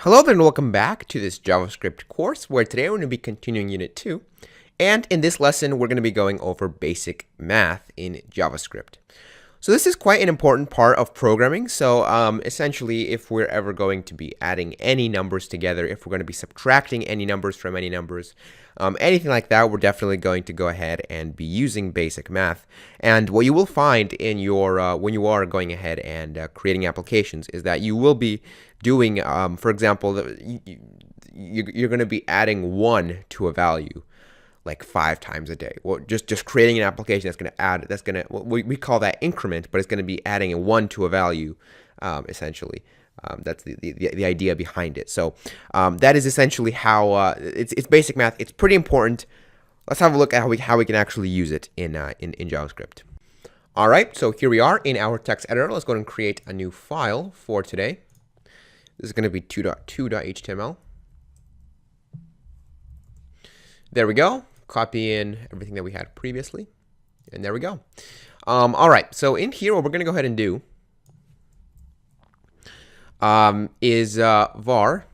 Hello there and welcome back to this JavaScript course where today we're going to be continuing Unit 2. And in this lesson, we're going to be going over basic math in JavaScript. So this is quite an important part of programming. So essentially, if we're ever going to be adding any numbers together, if we're going to be subtracting any numbers from any numbers, anything like that, we're definitely going to go ahead and be using basic math. And what you will find in your when you are going ahead and creating applications is that you will be doing, for example, you're going to be adding 1 to a value like 5 times a day. Well, just creating an application that's going to add, we call that increment, but it's going to be adding a 1 to a value, essentially. That's the idea behind it. So that is essentially how it's basic math. It's pretty important. Let's have a look at how we can actually use it in JavaScript. All right, so here we are in our text editor. Let's go ahead and create a new file for today. This is going to be 2.2.html. There we go. Copy in everything that we had previously. And there we go. All right. So in here, what we're going to go ahead and do is var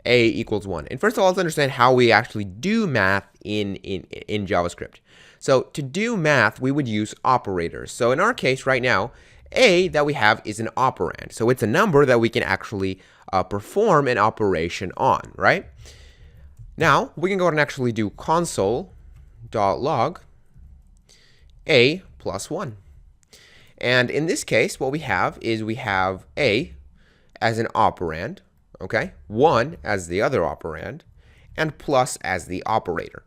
a equals 1. And first of all, let's understand how we actually do math in JavaScript. So to do math, we would use operators. So in our case right now, a that we have is an operand. So it's a number that we can actually perform an operation on, right? Now, we can go ahead and actually do console.log a plus 1. And in this case, what we have is we have a as an operand, okay, 1 as the other operand, and plus as the operator.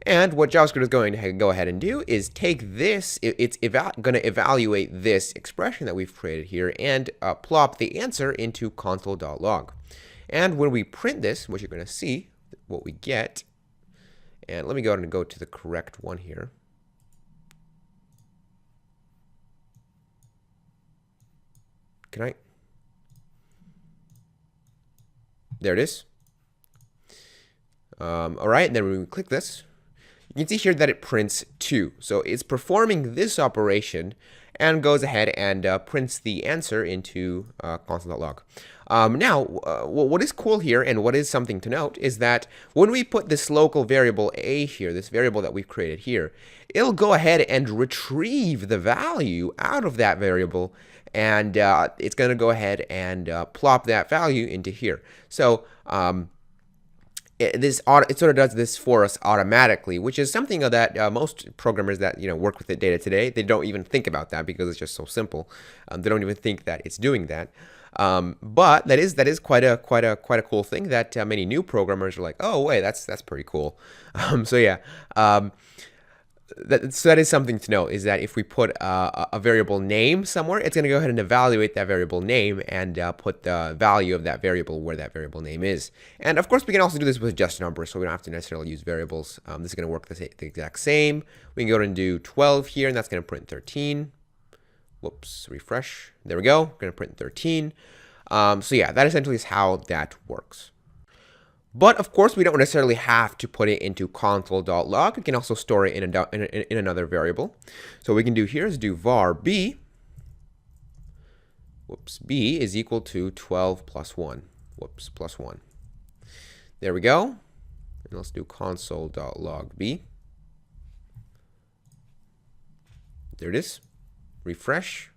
And what JavaScript is going to go ahead and do is take this, it's going to evaluate this expression that we've created here and plop the answer into console.log. And when we print this, what you're going to see, what we get, and let me go ahead and go to the correct one here. Can I? There it is. All right, and then when we click this, you can see here that it prints 2. So it's performing this operation and goes ahead and prints the answer into console.log. Now, what is cool here and what is something to note is that when we put this local variable a here, this variable that we've created here, it'll go ahead and retrieve the value out of that variable, and it's going to go ahead and plop that value into here. So it sort of does this for us automatically, which is something that most programmers that work with it day to day, they don't even think about that because it's just so simple. They don't even think that it's doing that. But that is quite a cool thing that many new programmers are like, oh wait, that's pretty cool. So yeah. So that is something to note, is that if we put a variable name somewhere, it's going to go ahead and evaluate that variable name and put the value of that variable where that variable name is. And of course, we can also do this with just numbers, so we don't have to necessarily use variables. This is going to work the exact same. We can go ahead and do 12 here, and that's going to print 13. Whoops, refresh. There we go. We're going to print 13. So yeah, that essentially is how that works. But of course, we don't necessarily have to put it into console.log. We can also store it in another variable. So what we can do here is do var b. Whoops, b is equal to 12 plus 1. Whoops, plus 1. There we go. And let's do console.log b. There it is. Refresh.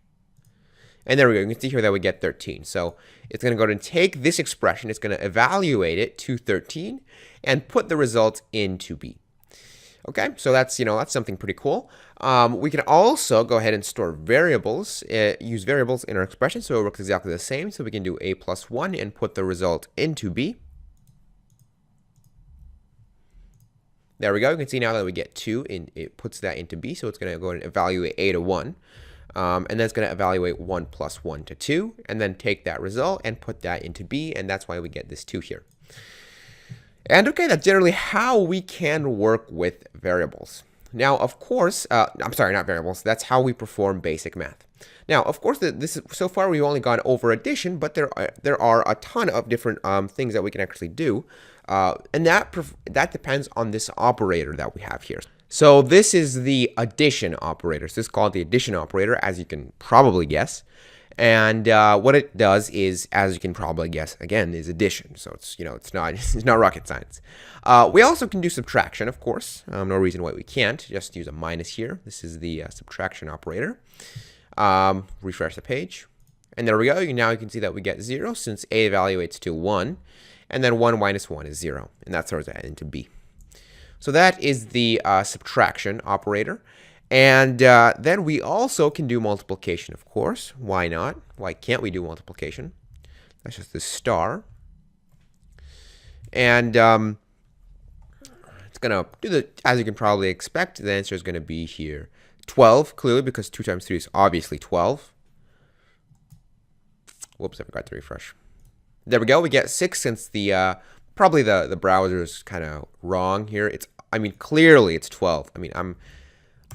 And there we go. You can see here that we get 13. So it's going to go ahead and take this expression. It's going to evaluate it to 13 and put the result into b. Okay, so that's something pretty cool. We can also go ahead and store variables, use variables in our expression, so it works exactly the same. So we can do a plus 1 and put the result into b. There we go. You can see now that we get 2, and it puts that into b. So it's going to go ahead and evaluate a to 1. And then it's going to evaluate 1 plus 1 to 2, and then take that result and put that into b, and that's why we get this 2 here. And okay, that's generally how we can work with variables. Now, of course, I'm sorry, not variables. That's how we perform basic math. Now, of course, so far we've only gone over addition, but there are a ton of different things that we can actually do, and that depends on this operator that we have here. So this is the addition operator. So this is called the addition operator, as you can probably guess. And what it does is, as you can probably guess, again, is addition. So it's it's not it's not rocket science. We also can do subtraction, of course. No reason why we can't. Just use a minus here. This is the subtraction operator. Refresh the page, and there we go. Now you can see that we get 0 since a evaluates to 1, and then 1 minus 1 is 0, and that throws that into b. So that is the subtraction operator. And then we also can do multiplication, of course. Why not? Why can't we do multiplication? That's just the star. And it's going to do the, as you can probably expect, the answer is going to be here 12, clearly, because 2 times 3 is obviously 12. Whoops, I forgot to refresh. There we go. We get 6 since the probably the browser is kind of wrong here. I mean, clearly it's 12. I mean,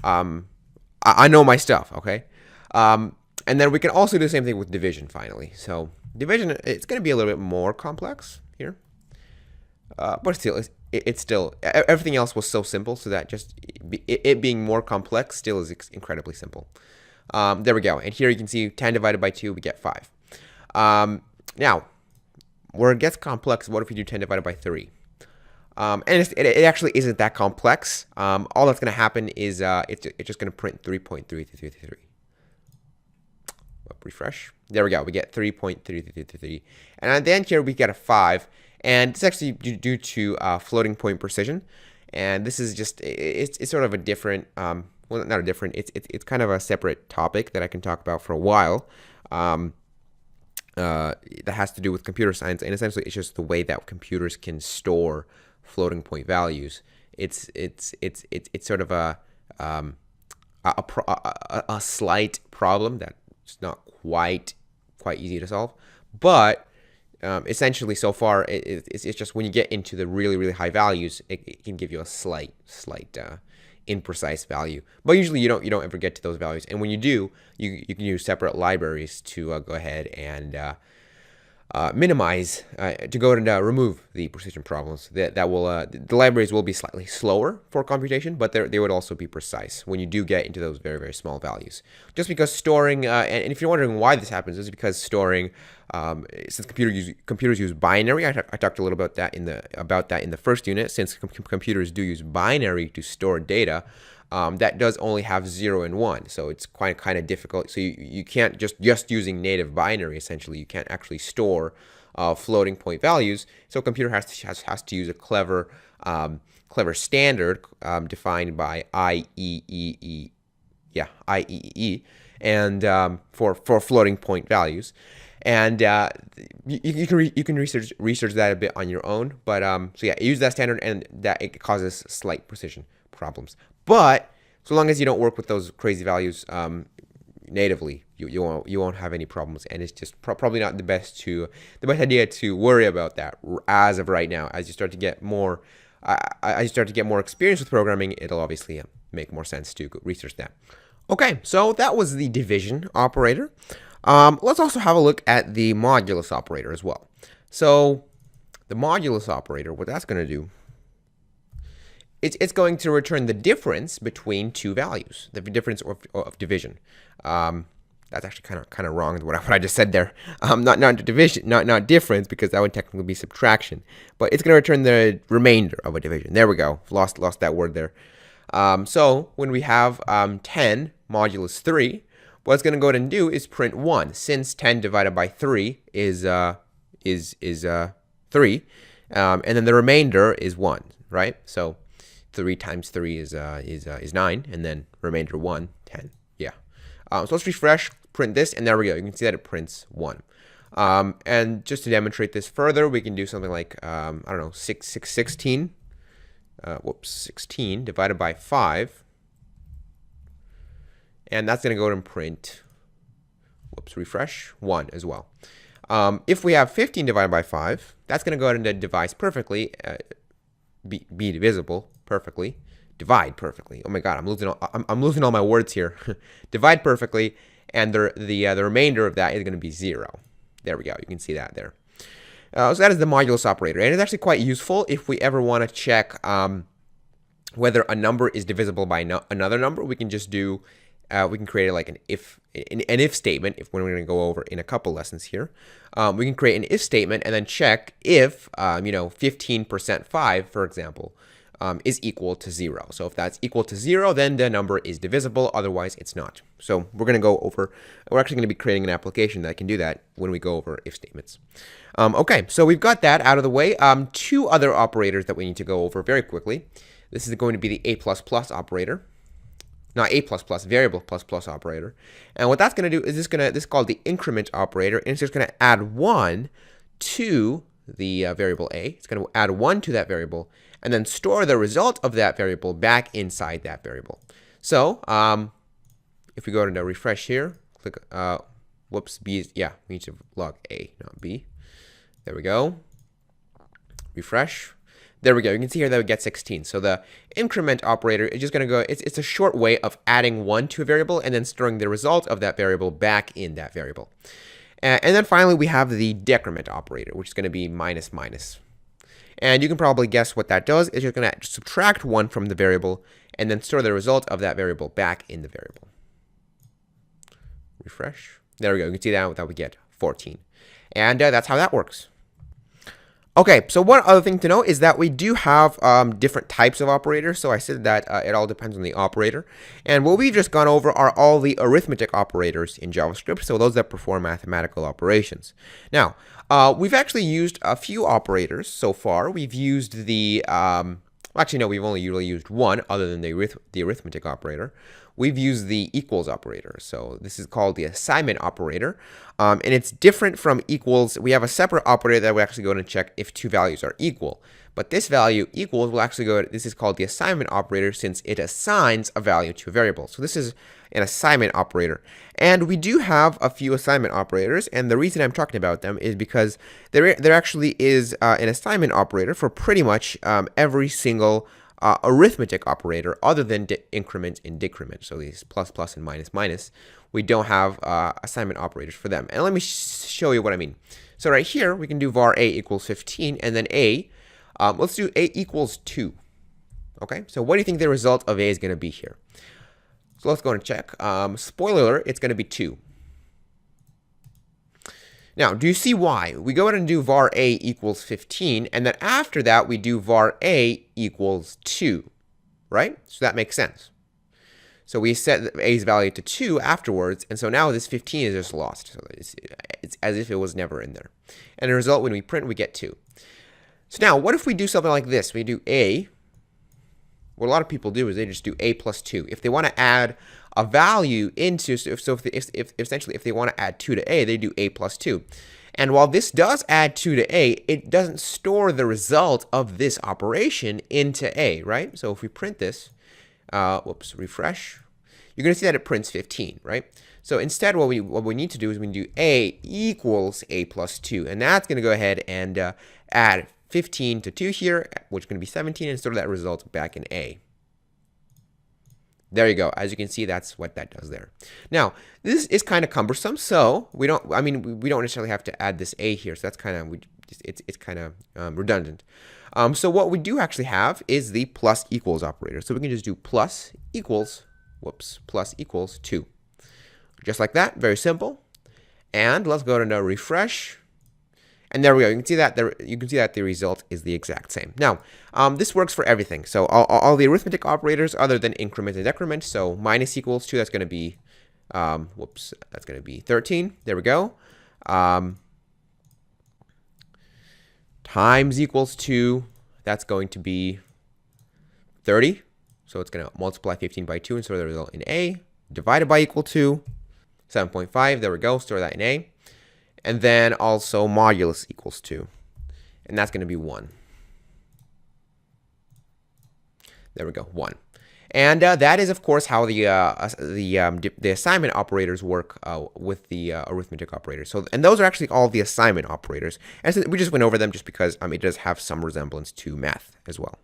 I know my stuff, okay? And then we can also do the same thing with division, finally. So division, it's going to be a little bit more complex here. But still, it's still, everything else was so simple, so that just it being more complex still is incredibly simple. There we go. And here you can see 10 divided by 2, we get 5. Now, where it gets complex, what if we do 10 divided by 3? And it actually isn't that complex. All that's going to happen is it's just going to print 3.3333. Refresh. There we go. We get 3.3333. And at the end here, we get a 5. And it's actually due to floating point precision. And this is just, it's sort of a different, well, not a different, it's kind of a separate topic that I can talk about for a while. That has to do with computer science. And essentially, it's just the way that computers can store floating point values. It's sort of a slight problem that's not quite easy to solve, but essentially so far it's just when you get into the really high values, it can give you a slight imprecise value, but usually you don't ever get to those values. And when you do, you can use separate libraries to go ahead and minimize, to go and remove the precision problems. That will the libraries will be slightly slower for computation, but they would also be precise when you do get into those very small values. Just because storing, and if you're wondering why this happens, is because storing, since computers use binary. I talked a little about that in the first unit. Since computers do use binary to store data, that does only have 0 and 1, so it's kind of difficult. So you can't just using native binary, essentially you can't actually store floating point values. So a computer has to use a clever standard defined by IEEE, and for floating point values. And you can research that a bit on your own, but so yeah, use that standard, and that it causes slight precision problems. But so long as you don't work with those crazy values natively, you won't have any problems. And it's just probably not the best idea to worry about that as of right now. As you start to get more experience with programming, it'll obviously make more sense to research that. Okay, so that was the division operator. Let's also have a look at the modulus operator as well. So the modulus operator, what that's going to do, it's going to return the difference between two values, the difference of division. That's actually kind of wrong with what I just said there. Not division, not difference, because that would technically be subtraction. But it's going to return the remainder of a division. There we go. Lost that word there. So when we have 10 modulus 3, what it's going to go ahead and do is print 1, since 10 divided by 3 is 3, and then the remainder is 1, right? So 3 times 3 is 9, and then remainder 1, 10. Yeah. So let's refresh, print this, and there we go. You can see that it prints 1. And just to demonstrate this further, we can do something like, I don't know, 16 divided by 5. And that's going to go ahead and print, refresh, 1 as well. If we have 15 divided by 5, that's going to go ahead and divide perfectly, be divisible perfectly, divide perfectly. Oh my God, I'm losing all my words here. Divide perfectly, and the remainder of that is going to be 0. There we go. You can see that there. So that is the modulus operator, and it's actually quite useful if we ever want to check whether a number is divisible by another number. We can just do we can create like an if statement, if when we're going to go over in a couple lessons here. We can create an if statement and then check if, 15% 5, for example, is equal to 0. So if that's equal to 0, then the number is divisible. Otherwise, it's not. So we're going to go over, we're actually going to be creating an application that can do that when we go over if statements. Okay, so we've got that out of the way. Two other operators that we need to go over very quickly. This is going to be the a++ operator. Not a++, variable ++ operator. And what that's going to do is this is called the increment operator, and it's just going to add 1 to the variable a. It's going to add 1 to that variable, and then store the result of that variable back inside that variable. So if we go to refresh here, click, whoops, B is, yeah, we need to log a, not b. There we go. Refresh. There we go. You can see here that we get 16. So the increment operator is just going to go, it's a short way of adding 1 to a variable and then storing the result of that variable back in that variable. And then finally, we have the decrement operator, which is going to be minus minus. And you can probably guess what that does. It's just going to subtract 1 from the variable and then store the result of that variable back in the variable. Refresh. There we go. You can see that we get 14. And that's how that works. Okay, so one other thing to note is that we do have different types of operators. So I said that it all depends on the operator. And what we've just gone over are all the arithmetic operators in JavaScript, so those that perform mathematical operations. Now, we've actually used a few operators so far. We've used the, actually no, we've only really used one other than the arithmetic operator. We've used the equals operator. So this is called the assignment operator. And it's different from equals. We have a separate operator that will actually go and check if two values are equal. But this value equals will actually go, this is called the assignment operator since it assigns a value to a variable. So this is an assignment operator. And we do have a few assignment operators. And the reason I'm talking about them is because there actually is an assignment operator for pretty much every single arithmetic operator other than increment and decrement. So these plus, plus, and minus, minus, we don't have assignment operators for them. And let me show you what I mean. So right here, we can do var a equals 15, and then a, let's do a equals 2. Okay, so what do you think the result of a is going to be here? So let's go and check. Spoiler alert, it's going to be 2. Now, do you see why? We go ahead and do var a equals 15, and then after that, we do var a equals 2, right? So that makes sense. So we set a's value to 2 afterwards, and so now this 15 is just lost. So it's as if it was never in there. And the result, when we print, we get 2. So now, what if we do something like this? We do a, what a lot of people do is they just do a plus 2. If they want to add a value into, essentially if they want to add 2 to a, they do a plus 2. And while this does add 2 to a, it doesn't store the result of this operation into a, right? So if we print this, whoops, refresh, you're going to see that it prints 15, right? So instead, what we need to do is we can do a equals a plus 2, and that's going to go ahead and add 15 to 2 here, which is going to be 17, and store that result back in a. There you go. As you can see, that's what that does there. Now, this is kind of cumbersome, so we don't necessarily have to add this a here. So that's kind of, it's kind of redundant. So what we do actually have is the plus equals operator. So we can just do plus equals, whoops, plus equals 2. Just like that, very simple. And let's go to now refresh. And there we go. You can see that the result is the exact same. Now, this works for everything. So all the arithmetic operators other than increment and decrement. So minus equals 2, that's going to be, whoops, that's going to be 13. There we go. Times equals 2, that's going to be 30. So it's going to multiply 15 by 2 and store the result in a. Divided by equal to 7.5. There we go. Store that in a. And then also modulus equals 2. And that's going to be 1. There we go, 1. And that is, of course, how the assignment operators work with the arithmetic operators. So, and those are actually all the assignment operators. And so we just went over them just because it does have some resemblance to math as well.